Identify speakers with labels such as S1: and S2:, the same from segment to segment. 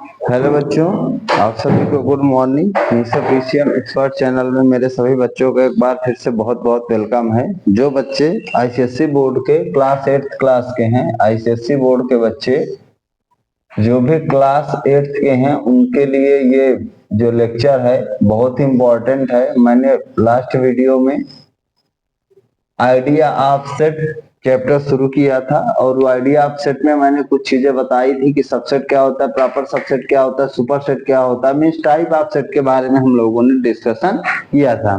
S1: Hello बच्चों, आप सभी को गुड मॉर्निंग। निशा पीसीएम एक्सपर्ट चैनल में मेरे सभी बच्चों को एक बार फिर से बहुत बहुत वेलकम है। जो बच्चे आईसीएसई बोर्ड के क्लास 8th क्लास के हैं, आईसीएसई बोर्ड के बच्चे जो भी क्लास 8th के हैं उनके लिए ये जो लेक्चर है बहुत ही इम्पोर्टेंट है। मैंने लास्ट वीडियो में आइडिया ऑफ सेट चैप्टर शुरू किया था और वो आइडिया ऑफ सेट में मैंने कुछ चीजें बताई थी कि सबसेट क्या होता है, प्रॉपर सबसेट क्या होता है, सुपर सेट क्या होता है, मींस टाइप ऑफ सेट के बारे में हम लोगों ने डिस्कशन किया था।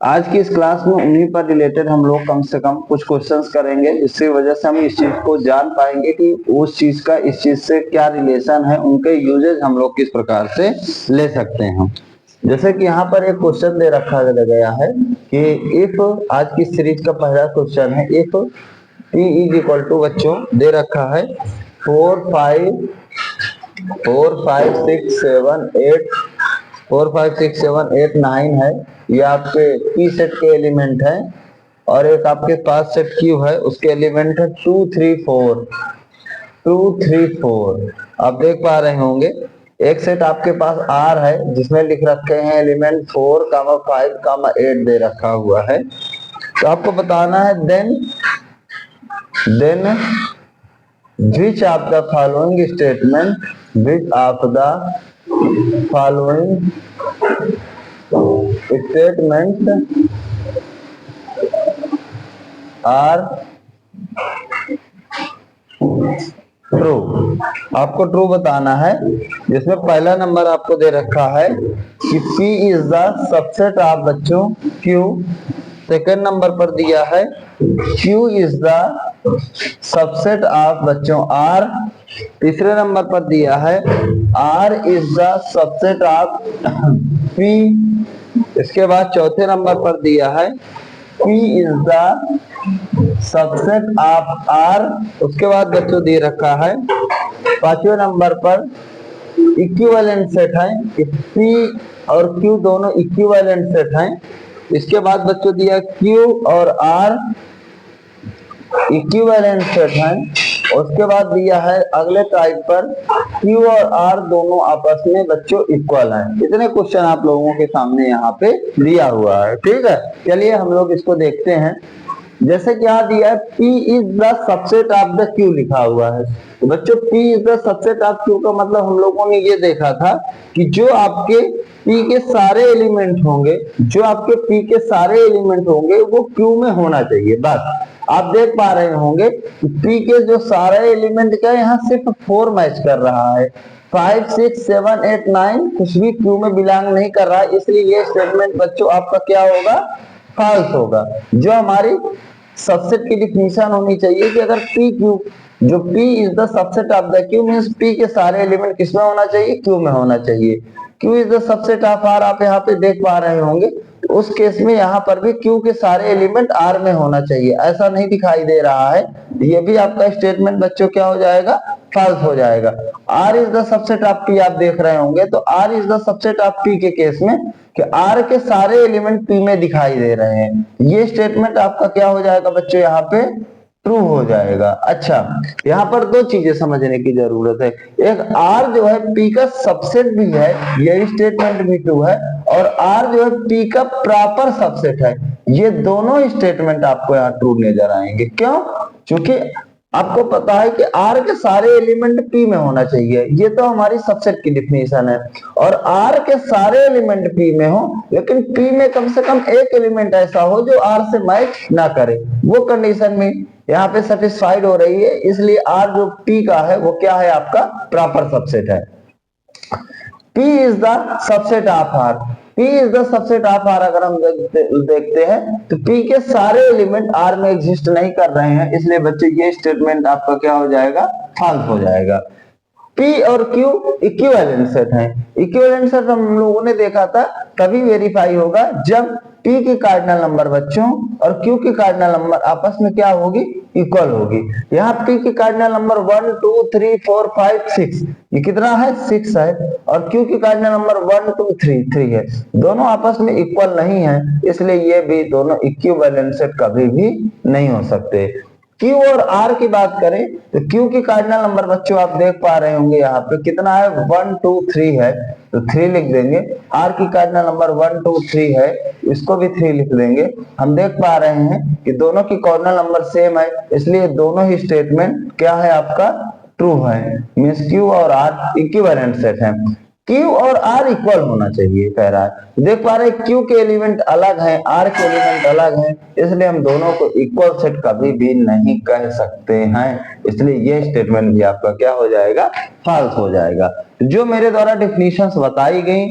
S1: आज की इस क्लास में उन्हीं पर रिलेटेड हम लोग कम से कम कुछ क्वेश्चंस करेंगे, जिसकी वजह से हम इस चीज को जान पाएंगे कि उस चीज का इस चीज से क्या रिलेशन है, उनके यूजेज हम लोग किस प्रकार से ले सकते हैं। जैसे कि यहाँ पर एक क्वेश्चन दे रखा गया है कि इफ, आज की सीरीज का पहला क्वेश्चन है, if p is equal to, बच्चों दे रखा है 4 5 6 7 8 4 5 6 7 8 9 है। ये आपके p सेट के एलिमेंट है और एक आपके पास सेट q है, उसके एलिमेंट है 2 3 4 2 3 4। आप देख पा रहे होंगे एक सेट आपके पास R है जिसमें लिख रखे हैं एलिमेंट 4, 5, 8 दे रखा हुआ है। तो आपको बताना है then which of the following statement are true. आपको ट्रू बताना है, जिसमें पहला नंबर आपको दे रखा है कि P is the subset of, बच्चों, Q। सेकंड नंबर पर दिया है Q is the subset of, बच्चों, R। तीसरे नंबर पर दिया है R is the subset of P। इसके बाद चौथे नंबर पर दिया है P is the subset of R। उसके बाद बच्चों दे रखा है पांचवें नंबर पर इक्विवेलेंट सेट है कि P और Q दोनों इक्विवेलेंट सेट हैं। इसके बाद बच्चों दिया Q और R इक्विवेलेंट सेट हैं। उसके बाद दिया है अगले टाइप पर Q और R दोनों आपस में, बच्चों, इक्वल हैं। इतने क्वेश्चन आप लोगों के सामने यहाँ पे दिया हुआ है, ठीक है। चलिए हम लोग इसको देखते हैं। जैसे कि यहाँ दिया है P is the subset of the Q लिखा हुआ है, तो बच्चों P is the subset of Q का मतलब हम लोगों ने ये देखा था कि जो आपके P के सारे एलिमेंट होंगे, जो आपके P के सारे एलिमेंट होंगे वो Q में होना चाहिए। बस आप देख पा रहे होंगे कि P के जो सारे एलिमेंट का यहाँ सिर्फ 4 मैच कर रहा है, 5 6 7 8 9 कुछ भी Q में बिलोंग नहीं कर रहा है, इसलिए ये स्टेटमेंट बच्चों आपका क्या होगा, फॉल्स होगा। जो हमारी सबसेट की डिफिनीशन होनी चाहिए कि अगर P Q, जो P is the subset of the Q means P के सारे एलिमेंट किसमें होना चाहिए, Q में होना चाहिए। Q is the subset of R, आप यहाँ पे देख पा रहे होंगे, उस केस में यहाँ पर भी Q के सारे एलिमेंट R में होना चाहिए। ऐसा नहीं दिखाई दे रहा है, ये भी आपका स्टेटमेंट बच्चों क्या हो जाएगा, फॉल्स हो जाएगा। R is the subset of P आप देख रहे होंगे, तो R is the subset of P के केस में कि R के सारे एलिमेंट P में दिखाई दे रहे हैं, ये स्टेटमेंट आपका क्या हो जाएगा बच्चों, यहाँ पे ट्रू हो जाएगा। अच्छा, यहाँ पर दो चीजें समझने की जरूरत है। एक R जो है P का सबसेट भी है, यही स्टेटमेंट भी ट्रू है, और R जो है P का प्रॉपर सबसेट है, ये दोनों स्टेटमेंट आपको यहाँ ट्रू नजर आएंगे। क्यों? क्योंकि आपको पता है कि R के सारे एलिमेंट P में होना चाहिए, ये तो हमारी सबसेट की डिफिनीशन है, और R के सारे एलिमेंट P में हो, लेकिन P में कम से कम एक एलिमेंट ऐसा हो जो R से मैच ना करे, वो कंडीशन में यहाँ पे सेटिस्फाइड हो रही है, इसलिए R जो P का है वो क्या है, आपका प्रॉपर सबसेट है। P is the subset of R, P is the subset of R अगर हम देखते हैं तो P के सारे एलिमेंट R में एग्जिस्ट नहीं कर रहे हैं, इसलिए बच्चे ये स्टेटमेंट आपका क्या हो जाएगा, फॉल्स हो जाएगा। P और Q इक्विवेलेंट सेट हैं। इक्विवेलेंट सेट हम लोगों ने देखा था तभी वेरीफाई होगा जब P की कार्डिनल नंबर, बच्चों, और Q की कार्डिनल नंबर आपस में क्या होगी, इक्वल होगी। यहाँ P की कार्डिनल नंबर 1 2 3 4 5 6, ये कितना है, 6 है, और Q की कार्डिनल नंबर 1 2 3 3 है, दोनों आपस में इक्वल नहीं है, इसलिए ये भी दोनों इक्विवेलेंट सेट कभी भी नहीं हो सकते। Q और R की बात करें तो Q की कार्डिनल नंबर बच्चों आप देख पा रहे होंगे यहाँ पे कितना है, 1 2 3 है, तो 3 लिख देंगे। R की कार्डिनल नंबर 1 2 3 है, इसको भी 3 लिख देंगे। हम देख पा रहे हैं कि दोनों की कार्डिनल नंबर सेम है, इसलिए दोनों ही स्टेटमेंट क्या है आपका, ट्रू है। मीन्स Q और R इक्विवेलेंट सेट है। Q और R इक्वल होना चाहिए कह रहा है। देख पा रहे हैं Q के एलिमेंट अलग हैं, R के एलिमेंट अलग हैं, इसलिए हम दोनों को इक्वल सेट कभी भी नहीं कह सकते हैं, इसलिए ये स्टेटमेंट भी आपका क्या हो जाएगा, फॉल्स हो जाएगा। जो मेरे द्वारा डेफिनेशंस बताई गई,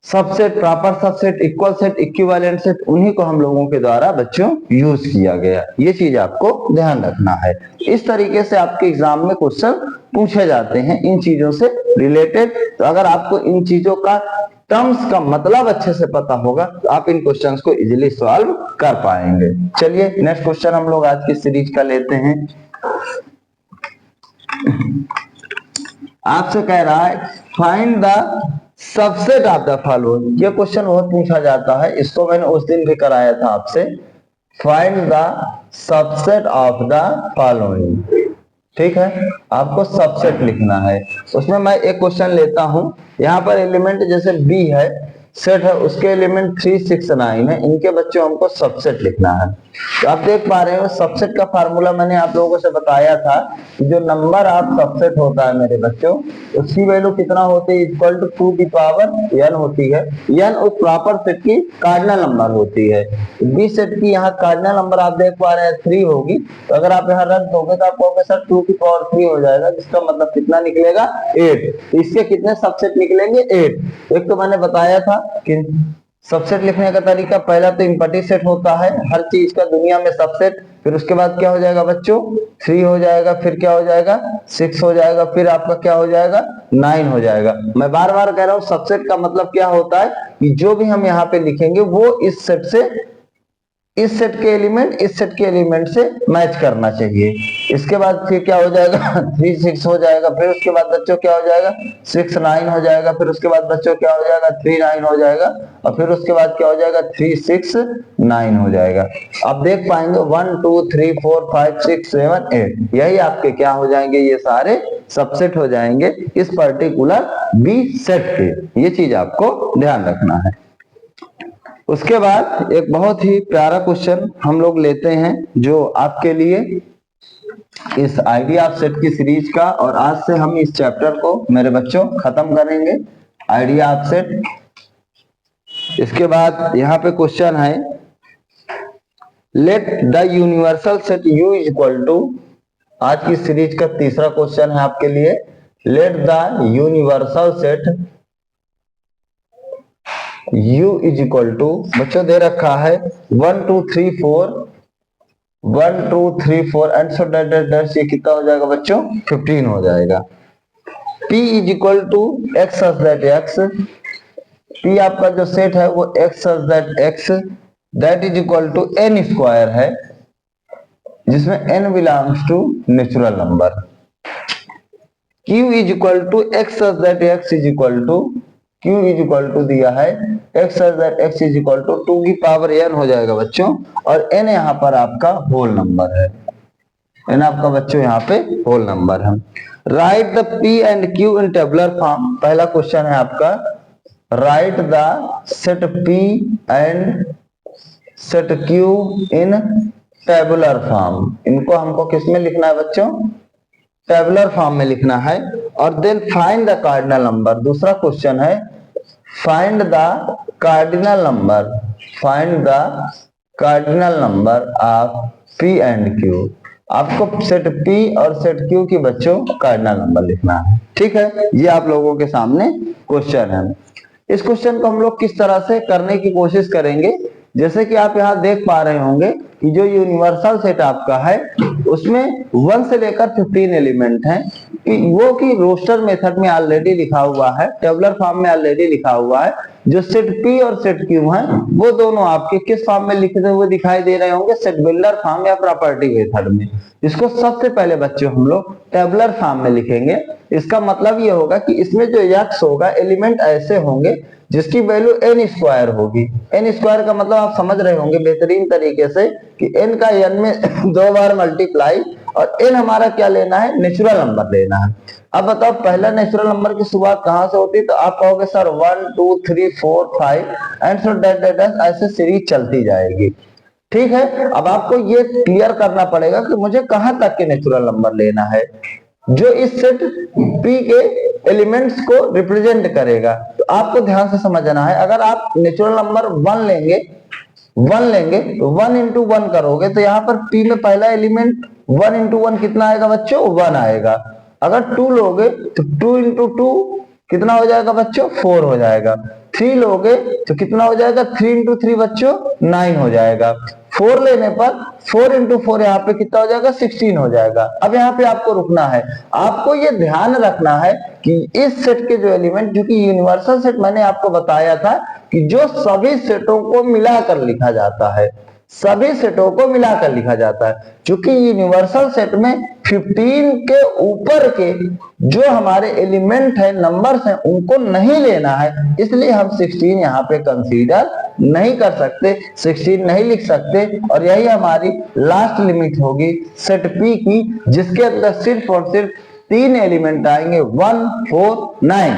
S1: subset, proper subset, equal set, equivalent set, उन्हीं को हम लोगों के द्वारा बच्चों यूज किया गया, ये चीज आपको ध्यान रखना है। इस तरीके से आपके एग्जाम में क्वेश्चन पूछे जाते हैं इन चीजों से रिलेटेड। तो अगर आपको इन चीजों का टर्म्स का मतलब अच्छे से पता होगा तो आप इन क्वेश्चंस को इजीली सॉल्व कर पाएंगे। चलिए नेक्स्ट क्वेश्चन हम लोग आज की सीरीज का लेते हैं। आपसे कह रहा है find the subset of the following. ये क्वेश्चन बहुत पूछा जाता है, इसको मैंने उस दिन भी कराया था आपसे। Find the subset of the following, ठीक है, आपको सबसेट लिखना है। उसमें मैं एक क्वेश्चन लेता हूं, यहाँ पर एलिमेंट जैसे बी है, सेट है, उसके एलिमेंट 3 6 9 है, इनके बच्चों हमको सबसेट लिखना है। तो आप देख पा रहे हो सबसेट का फार्मूला मैंने आप लोगों से बताया था कि जो नंबर ऑफ सबसेट होता है मेरे बच्चों, उसकी वैल्यू कितना होती है, इक्वल टू 2 की पावर n होती है। n उस प्रॉपर सेट की कार्डिनल नंबर होती है। बी सेट की यहाँ कार्डिनल नंबर आप देख पा रहे हैं 3 होगी, तो अगर आप यहाँ रख दोगे तो आप कहोगे सर 2 की पावर 3 हो जाएगा, जिसका मतलब कितना निकलेगा, 8। इसके कितने सबसेट निकलेंगे, 8। एक तो मैंने बताया था कि सबसेट लिखने का तरीका, पहला तो इम्पटी सेट होता है, हर चीज का दुनिया में सबसेट, फिर उसके बाद क्या हो जाएगा बच्चों, 3 हो जाएगा, फिर क्या हो जाएगा, 6 हो जाएगा, फिर आपका क्या हो जाएगा, 9 हो जाएगा। मैं बार बार कह रहा हूं सबसेट का मतलब क्या होता है कि जो भी हम यहाँ पे लिखेंगे वो इस सेट से, इस सेट के एलिमेंट इस सेट के एलिमेंट से मैच करना चाहिए। इसके बाद फिर क्या हो जाएगा 3 6 हो जाएगा, फिर उसके बाद बच्चों क्या हो जाएगा 6 9 हो जाएगा, फिर उसके बाद बच्चों क्या हो जाएगा 3 9 हो जाएगा, और फिर उसके बाद क्या हो जाएगा 3 6 9 हो जाएगा। आप देख पाएंगे 1 2 3 4 5 6 7 8, यही आपके क्या हो जाएंगे, ये सारे सबसेट हो जाएंगे इस पर्टिकुलर बी सेट के। ये चीज आपको ध्यान रखना है। उसके बाद एक बहुत ही प्यारा क्वेश्चन हम लोग लेते हैं जो आपके लिए इस आइडिया ऑफ सेट की सीरीज का, और आज से हम इस चैप्टर को मेरे बच्चों खत्म करेंगे, आइडिया ऑफ सेट। इसके बाद यहाँ पे क्वेश्चन है, let the universal set U is equal to, आज की सीरीज का तीसरा क्वेश्चन है आपके लिए, let the universal set U is equal to, बच्चों दे रखा है 1 2 3 4 1 2 3 4 एंड सो डैश, ये कितना हो जाएगा बच्चों, 15 हो जाएगा। P is equal to x such that x, P आपका जो सेट है वो x such that x, that is equal to n square है, जिसमें n belongs to natural number. Q is equal to x such that x is equal to, Q is equal to दिया है x such that x is equal to 2 की power n हो जाएगा बच्चों, और n यहाँ पर आपका होल नंबर है, n आपका बच्चों यहाँ पे होल नंबर है। Right the P and Q in tabular form, पहला क्वेश्चन है आपका, right the set P and set Q in tabular form, इनको हमको किस में लिखना है बच्चों, टेबुलर फॉर्म में लिखना है। और then find the cardinal number, दूसरा क्वेश्चन है find the cardinal number, find the cardinal number of P and Q, आपको सेट P और सेट Q की बच्चों कार्डिनल नंबर लिखना है, ठीक है। ये आप लोगों के सामने क्वेश्चन है। इस क्वेश्चन को हम लोग किस तरह से करने की कोशिश करेंगे, जैसे कि आप यहाँ देख पा रहे होंगे कि जो यूनिवर्सल सेट आपका है उसमें 1 से लेकर 15 एलिमेंट हैं, कि रोस्टर मेथड में ऑलरेडी लिखा हुआ है, टेबुलर फॉर्म में ऑलरेडी लिखा हुआ है। जो सेट पी और सेट क्यू है वो दोनों आपके किस फॉर्म में लिखे हुए दिखाई दे रहे होंगे, सेट बिल्डर फॉर्म या प्रॉपर्टी मेथड में। इसको सबसे पहले बच्चों हम लोग टेबुलर फॉर्म में लिखेंगे। इसका मतलब ये होगा कि इसमें जो एक्स होगा एलिमेंट ऐसे होंगे जिसकी वैल्यू एन स्क्वायर होगी। एन स्क्वायर का मतलब आप समझ रहे होंगे बेहतरीन तरीके से कि एन का एन में 2 बार मल्टीप्लाई, और एन हमारा क्या लेना है, नेचुरल नंबर लेना है। अब बताओ पहला नेचुरल नंबर की शुरुआत कहां से होती है, तो आप कहोगे सर 1 2 3 4 5 एंड सो डेट ऐसे सीरीज चलती जाएगी। ठीक है, अब आपको ये क्लियर करना पड़ेगा कि मुझे कहां तक के नेचुरल नंबर लेना है जो इस सेट पी के एलिमेंट्स को रिप्रेजेंट करेगा। तो आपको ध्यान से समझना है, अगर आप नेचुरल नंबर 1 लेंगे तो 1 इंटू 1 करोगे तो यहाँ पर पी में पहला एलिमेंट 1 इंटू 1 कितना आएगा बच्चों, 1 आएगा। अगर 2 लोगे तो 2 इंटू 2 कितना हो जाएगा बच्चों, 4 हो जाएगा। 3 लोगे तो कितना हो जाएगा, 3 इंटू 3 बच्चों 9 हो जाएगा। 4 लेने पर 4 इंटू 4 यहाँ पे कितना हो जाएगा, 16 हो जाएगा। अब यहाँ पे आपको रुकना है, आपको ये ध्यान रखना है कि इस सेट के जो एलिमेंट, जो कि यूनिवर्सल सेट मैंने आपको बताया था कि जो सभी सेटों को मिलाकर लिखा जाता है, सभी सेटों को मिलाकर लिखा जाता है। क्योंकि यूनिवर्सल सेट में 15 के ऊपर के जो हमारे एलिमेंट है, नंबर्स हैं, उनको नहीं लेना है, इसलिए हम 16 यहाँ पे कंसीडर नहीं कर सकते, 16 नहीं लिख सकते। और यही हमारी लास्ट लिमिट होगी सेट पी की, जिसके अंदर सिर्फ और सिर्फ 3 एलिमेंट आएंगे, 1 4 9।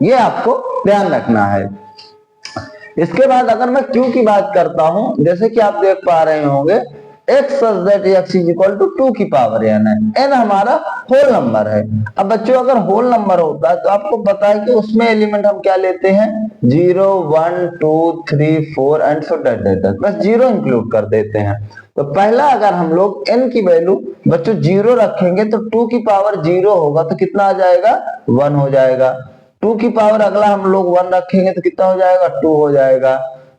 S1: ये आपको ध्यान रखना है। इसके बाद अगर मैं क्यू की बात करता हूं, जैसे कि आप देख पा रहे होंगे x such that x is equal to 2 की पावर n है। n हमारा होल नंबर है। अब बच्चों अगर होल नंबर होता है तो आपको पता है कि उसमें एलिमेंट हम क्या लेते हैं, 0 1 2 3 4 एंड सो डेट, बस 0 इंक्लूड कर देते हैं। तो पहला अगर हम लोग n की वैल्यू बच्चों 0 रखेंगे तो 2 की पावर 0 होगा तो कितना आ जाएगा, 1 हो जाएगा। 2 की पावर अगला हम लोग 1 रखेंगे तो कितना हो जाएगा, 2 हो जाएगा।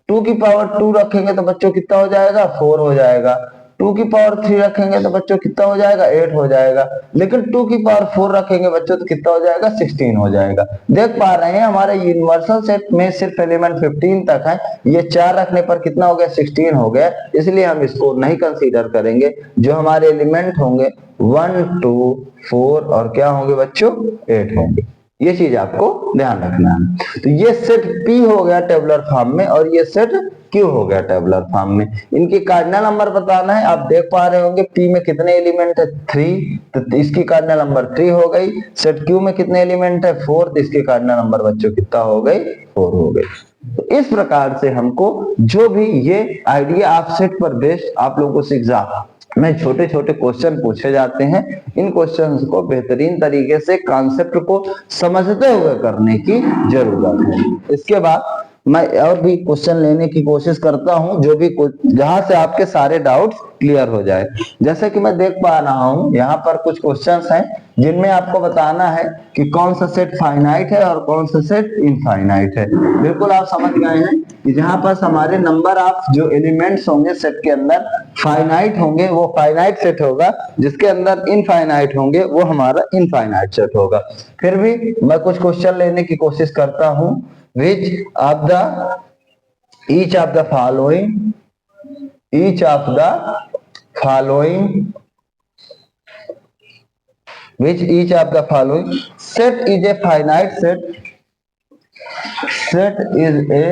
S1: 2 की पावर 2 रखेंगे तो बच्चों कितना हो जाएगा, 4 हो जाएगा। 2 की पावर 3 रखेंगे तो बच्चों कितना हो जाएगा, 8 हो जाएगा। लेकिन 2 की पावर 4 रखेंगे बच्चों तो कितना हो जाएगा, 16 हो जाएगा। देख पा रहे हैं हमारे यूनिवर्सल सेट में सिर्फ एलिमेंट 15 तक है, ये 4 रखने पर कितना हो गया, 16 हो गया। इसलिए हम इसको नहीं कंसीडर करेंगे। जो हमारे एलिमेंट होंगे 1 2 4 और क्या होंगे बच्चों, 8 होंगे। ये चीज आपको ध्यान रखना है। तो ये सेट P हो गया टेबुलर फॉर्म में और ये सेट Q हो गया टेबुलर फॉर्म में। इनके कार्डिनल नंबर बताना है। आप देख पा रहे होंगे P में कितने एलिमेंट है, 3, तो इसकी कार्डिनल नंबर 3 हो गई। सेट Q में कितने एलिमेंट है, 4, तो इसकी कार्डिनल नंबर बच्चों कितना हो गई, 4 हो गई। तो इस प्रकार से हमको जो भी ये आइडिया आप सेट पर बेस्ड आप लोगों से एग्जाम में छोटे छोटे क्वेश्चन पूछे जाते हैं, इन क्वेश्चंस को बेहतरीन तरीके से कॉन्सेप्ट को समझते हुए करने की जरूरत है। इसके बाद मैं और भी क्वेश्चन लेने की कोशिश करता हूं जो भी जहां से आपके सारे डाउट्स क्लियर हो जाए। जैसे कि मैं देख पा रहा हूं यहाँ पर कुछ क्वेश्चंस हैं जिनमें आपको बताना है कि कौन सा सेट फाइनाइट है और कौन सा सेट इनफाइनाइट है। बिल्कुल आप समझ गए हैं कि जहां पर हमारे नंबर ऑफ जो एलिमेंट्स होंगे सेट के अंदर फाइनाइट होंगे वो फाइनाइट सेट होगा, जिसके अंदर इनफाइनाइट होंगे वो हमारा इनफाइनाइट सेट होगा। फिर भी मैं कुछ क्वेश्चन लेने की कोशिश करता हूं। Which of the each of the following which each of the following set is a finite set is a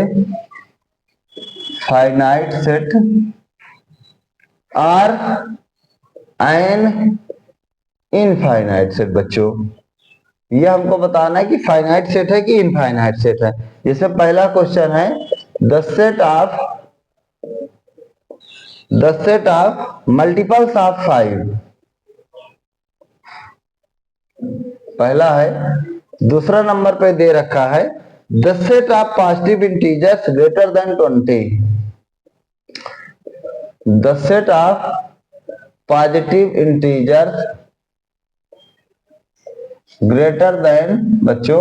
S1: finite set or an infinite set। बच्चों ये हमको बताना है कि फाइनाइट सेट है कि इनफाइनाइट सेट है। जैसे पहला क्वेश्चन है the set of multiples of 5, पहला है। दूसरा नंबर पे दे रखा है the set of positive integers greater than 20, the set of positive integers greater than बच्चों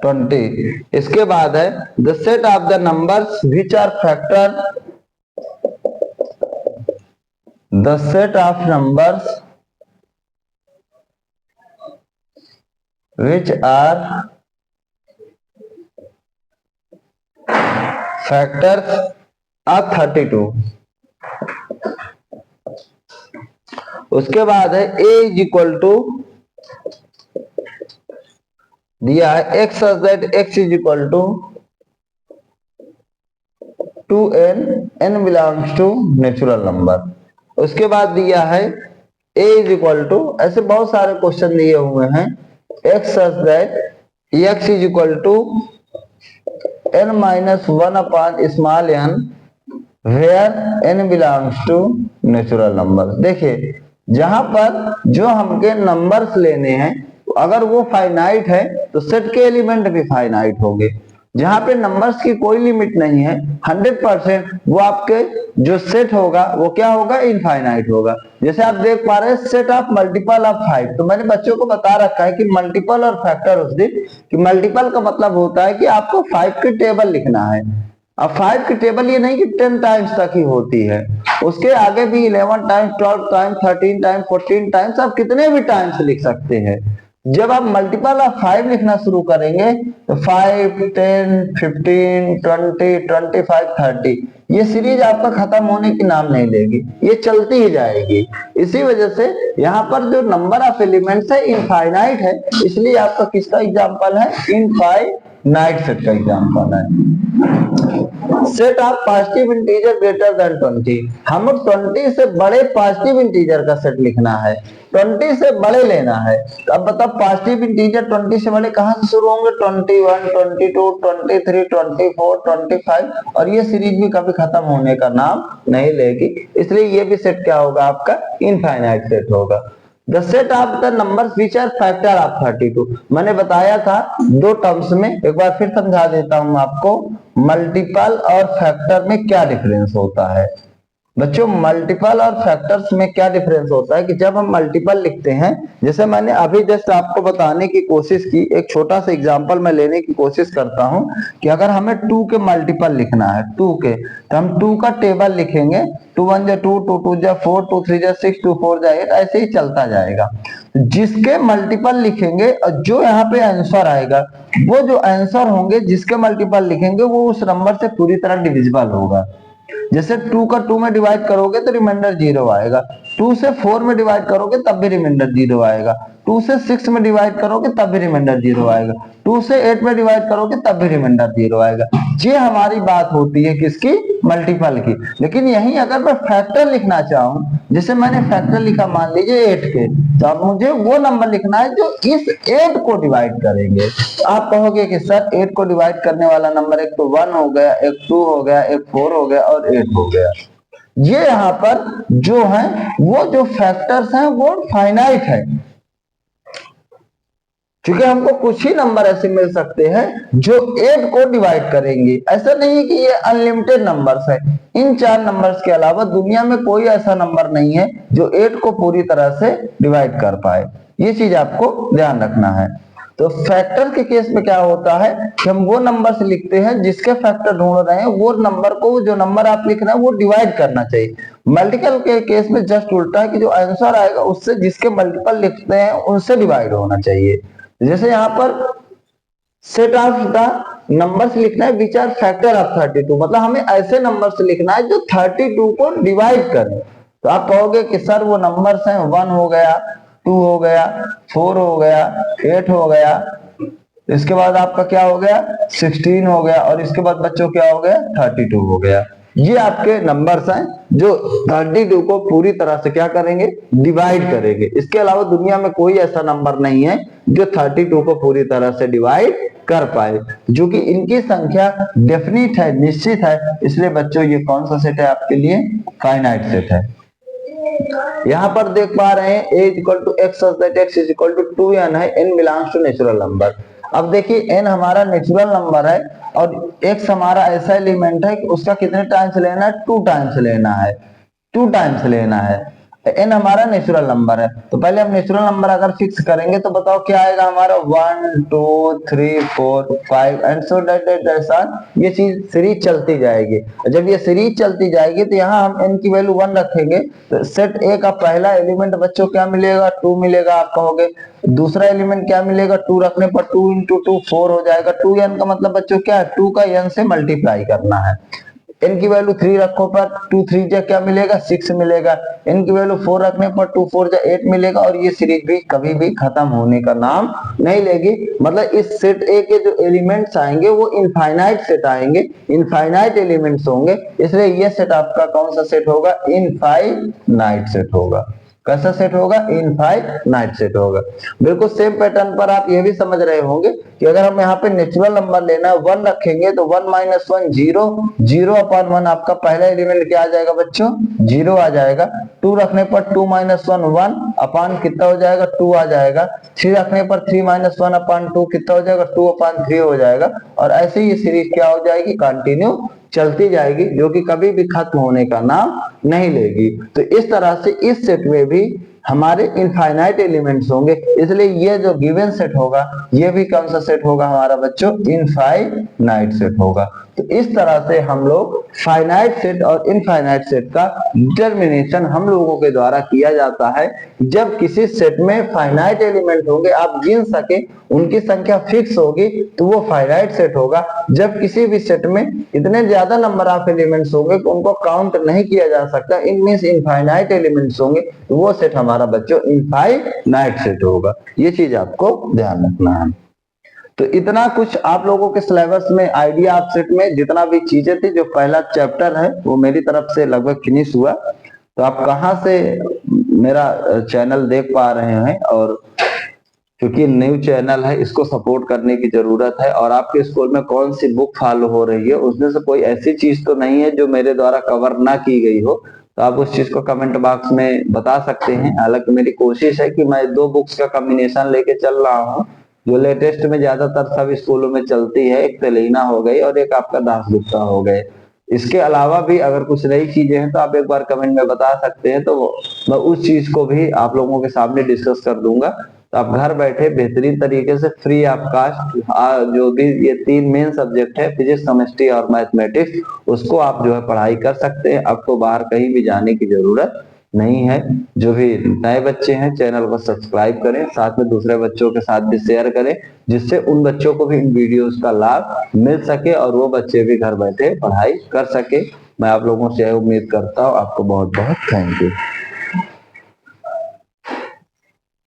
S1: 20। इसके बाद है the set of the numbers which are factor, the set of numbers which are factors of 32। उसके बाद है a इज इक्वल टू दिया है x such that x is equal to 2n, n belongs to natural number. उसके बाद दिया है a is equal to, ऐसे बहुत सारे क्वेश्चन दिए हुए हैं, x such that x is equal to n minus 1 upon small n where n belongs to natural number. देखिए जहां पर जो हमके नंबर्स लेने हैं अगर वो फाइनाइट है तो सेट के एलिमेंट भी फाइनाइट होंगे। जहां पे नंबर्स की कोई लिमिट नहीं है 100% वो आपके जो सेट होगा वो क्या होगा, इनफाइनाइट होगा। जैसे आप देख पा रहे हैं सेट ऑफ मल्टीपल ऑफ 5, तो मैंने बच्चों को बता रखा है कि मल्टीपल और फैक्टर उस दिन कि मल्टीपल का मतलब होता है कि आपको 5 की टेबल लिखना है। अब 5 की टेबल ये नहीं कि 10 टाइम्स तक ही होती है, उसके आगे भी 11 टाइम्स, 12 टाइम्स, 13 टाइम्स, 14 टाइम्स, आप कितने भी टाइम्स लिख सकते हैं। जब आप मल्टीपल ऑफ 5 लिखना शुरू करेंगे तो 5, 10, 15, 20, 25, 30 ये सीरीज आपका खत्म होने की नाम नहीं लेगी, ये चलती ही जाएगी। इसी वजह से यहाँ पर जो नंबर ऑफ एलिमेंट्स है इनफाइनाइट है, इसलिए आपका किसका एग्जांपल है, इनफाइनाइट सेट का एग्जांपल है। Set of positive integer greater than 20, हमें 20 से बड़े पॉजिटिव इंटीजर का सेट लिखना है, 20 से बड़े लेना है। तो अब बताओ पॉजिटिव इंटीजर 20 से बड़े कहां से शुरू होंगे, 21, 22, 23, 24, 25, और ये सीरीज भी कभी खत्म होने का नाम नहीं लेगी, इसलिए ये भी सेट क्या होगा आपका, इनफाइनाइट सेट होगा। The set of the numbers which are factor of 32, मैंने बताया था दो टर्म्स में, एक बार फिर समझा देता हूं आपको मल्टीपल और फैक्टर में क्या डिफरेंस होता है। बच्चों मल्टीपल और फैक्टर्स में क्या डिफरेंस होता है कि जब हम मल्टीपल लिखते हैं, जैसे मैंने अभी जस्ट आपको बताने की कोशिश की, एक छोटा सा एग्जांपल मैं लेने की कोशिश करता हूं कि अगर हमें 2 के मल्टीपल लिखना है 2 के, तो हम 2 का टेबल लिखेंगे, 2 1 जा 2, 2 2 जा 4, 2 3 जा 6, 2 4 जा 8, ऐसे ही चलता जाएगा। जिसके मल्टीपल लिखेंगे और जो यहाँ पे आंसर आएगा, वो जो आंसर होंगे जिसके मल्टीपल लिखेंगे वो उस नंबर से पूरी तरह डिविजिबल होगा। जैसे 2 का 2 में डिवाइड करोगे तो रिमाइंडर 0 आएगा, 2 से 4 में डिवाइड करोगे तब भी रिमाइंडर 0 आएगा, 2 से 6 में डिवाइड करोगे तब भी रिमाइंडर 0 आएगा, 2 से 8 में डिवाइड करोगे तब भी रिमाइंडर 0 आएगा। ये हमारी बात होती है किसकी, मल्टीपल की। लेकिन यहीं अगर मैं फैक्टर लिखना चाहूं, जैसे मैंने फैक्टर लिखा मान लीजिए 8 के, तो अब मुझे वो नंबर लिखना है जो इस 8 को डिवाइड करेंगे। आप कहोगे कि सर 8 को डिवाइड करने वाला नंबर एक तो 1 हो गया, एक 2 हो गया, एक 4 हो गया और 8 हो गया। ये यहाँ पर जो है वो जो फैक्टर्स हैं वो फाइनाइट है, क्योंकि हमको कुछ ही नंबर ऐसे मिल सकते हैं जो 8 को डिवाइड करेंगे। ऐसा नहीं है कि ये अनलिमिटेड नंबर्स है, इन 4 नंबर्स के अलावा दुनिया में कोई ऐसा नंबर नहीं है जो 8 को पूरी तरह से डिवाइड कर पाए। ये चीज आपको ध्यान रखना है। तो फैक्टर के केस में क्या होता है कि हम वो नंबर से लिखते हैं जिसके फैक्टर ढूंढ रहे हैं, वो नंबर को, जो नंबर आप लिख रहे हैं वो डिवाइड करना चाहिए। मल्टीपल के केस में जस्ट उल्टा है कि जो आंसर आएगा उससे जिसके मल्टीपल लिखते हैं उनसे डिवाइड होना चाहिए। जैसे यहाँ पर सेट ऑफ द नंबर्स लिखना है विच आर फैक्टर ऑफ 32, मतलब हमें ऐसे नंबर से लिखना है जो 32 को डिवाइड करें। तो आप कहोगे कि सर वो नंबर्स हैं 1 हो गया, 2 हो गया, 4 हो गया, 8 हो गया, इसके बाद आपका क्या हो गया 16 हो गया, और इसके बाद बच्चों क्या हो गया 32 हो गया। ये आपके नंबर्स हैं जो 32 को पूरी तरह से क्या करेंगे, डिवाइड करेंगे। इसके अलावा दुनिया में कोई ऐसा नंबर नहीं है जो 32 को पूरी तरह से डिवाइड कर पाए, जो कि इनकी संख्या डेफिनिट है, निश्चित है। इसलिए बच्चों ये कौन सा सेट है आपके लिए, फाइनाइट सेट है। यहाँ पर देख पा रहे हैं a equal to x such that x is equal to 2n है, n belongs to natural number. अब देखिए n हमारा नेचुरल नंबर है और x हमारा ऐसा एलिमेंट है कि उसका कितने टाइम्स लेना है, 2 टाइम्स लेना है, 2 टाइम्स लेना है। n हमारा नेचुरल नंबर है, तो पहले हम नेचुरल नंबर अगर फिक्स करेंगे तो बताओ क्या आएगा हमारा 1 2 3 4 5 एंड सो दैट ऐसा ये चीज सीरीज चलती जाएगी। जब ये सीरीज चलती जाएगी तो यहाँ हम n की वैल्यू 1 रखेंगे तो सेट A का पहला एलिमेंट बच्चों क्या मिलेगा 2 मिलेगा, आप कहोगे दूसरा एलिमेंट क्या मिलेगा 2 रखने पर 2 इंटू 2 4 हो जाएगा। 2n का मतलब बच्चों क्या है 2 का n से मल्टीप्लाई करना है। n की वैल्यू 3 रखो पर 2 3 जा क्या मिलेगा 6 मिलेगा। n की वैल्यू 4 रखने पर 2 4 जा 8 मिलेगा और ये सीरीज भी कभी भी खत्म होने का नाम नहीं लेगी। मतलब इस सेट ए के जो एलिमेंट्स आएंगे वो इनफाइनाइट सेट आएंगे, इनफाइनाइट एलिमेंट्स होंगे, इसलिए ये सेट आपका कौन सा सेट होगा इनफाइनाइट सेट होगा। कैसा सेट होगा इनफाइनाइट सेट होगा। बिल्कुल सेम पैटर्न पर आप ये भी समझ रहे होंगे कि अगर हम यहाँ पे नेचुरल नंबर लेना है 1 रखेंगे तो 1 माइनस 1 0, 0 अपॉन 1 आपका पहला एलिमेंट क्या आ जाएगा बच्चों 0 आ जाएगा। 2 रखने पर 2 माइनस 1 1 अपॉन कितना हो जाएगा 2 आ जाएगा। 3 रखने पर 3 माइनस 1 अपॉन 2 कितना हो जाएगा 2 अपॉन 3 हो जाएगा। और ऐसे ही ये सीरीज क्या हो जाएगी कंटिन्यू चलती जाएगी जो कि कभी भी खत्म होने का नाम नहीं लेगी। तो इस तरह से इस सेट में भी हमारे इनफाइनाइट एलिमेंट्स होंगे, इसलिए ये जो गिवन सेट होगा ये भी कौन सा सेट होगा हमारा बच्चों इनफाइनाइट सेट होगा। तो इस तरह से हम लोग फाइनाइट सेट और इनफाइनाइट सेट का डिटर्मिनेशन हम लोगों के द्वारा किया जाता है। जब किसी सेट में फाइनाइट एलिमेंट होंगे आप गिन सके उनकी संख्या फिक्स होगी तो वो फाइनाइट सेट होगा। जब किसी भी सेट में इतने ज्यादा नंबर ऑफ एलिमेंट्स होंगे कि उनको काउंट नहीं किया जा सकता, इन मींस इनफाइनाइट एलिमेंट्स होंगे, तो वो सेट हमारा बच्चों इनफाइनाइट सेट होगा। ये चीज आपको ध्यान रखना है। तो इतना कुछ आप लोगों के सिलेबस में आइडिया आप सेट में जितना भी चीजें थी, जो पहला चैप्टर है वो मेरी तरफ से लगभग फिनिश हुआ। तो आप कहाँ से मेरा चैनल देख पा रहे हैं, और क्योंकि न्यू चैनल है इसको सपोर्ट करने की जरूरत है। और आपके स्कूल में कौन सी बुक फॉलो हो रही है उसमें से कोई ऐसी चीज तो नहीं है जो मेरे द्वारा कवर ना की गई हो, तो आप उस चीज को कमेंट बॉक्स में बता सकते हैं। हालांकि मेरी कोशिश है कि मैं 2 बुक्स का कॉम्बिनेशन लेके चल रहा हूँ जो लेटेस्ट में ज्यादातर सब स्कूलों में चलती है, एक तेलीना हो गई और एक आपका दासगुप्ता हो गए। इसके अलावा भी अगर कुछ नई चीजें हैं तो आप एक बार कमेंट में बता सकते हैं, तो मैं उस चीज को भी आप लोगों के सामने डिस्कस कर दूंगा। तो आप घर बैठे बेहतरीन तरीके से फ्री ऑफ कास्ट जो भी ये 3 मेन सब्जेक्ट है फिजिक्स केमिस्ट्री और मैथमेटिक्स, उसको आप जो है पढ़ाई कर सकते हैं। आपको बाहर कहीं भी जाने की जरूरत नहीं है। जो भी नए बच्चे हैं चैनल को सब्सक्राइब करें, साथ में दूसरे बच्चों के साथ भी शेयर करें जिससे उन बच्चों को भी इन वीडियोस का लाभ मिल सके और वो बच्चे भी घर बैठे पढ़ाई कर सके। मैं आप लोगों से उम्मीद करता हूँ। आपको बहुत बहुत थैंक यू।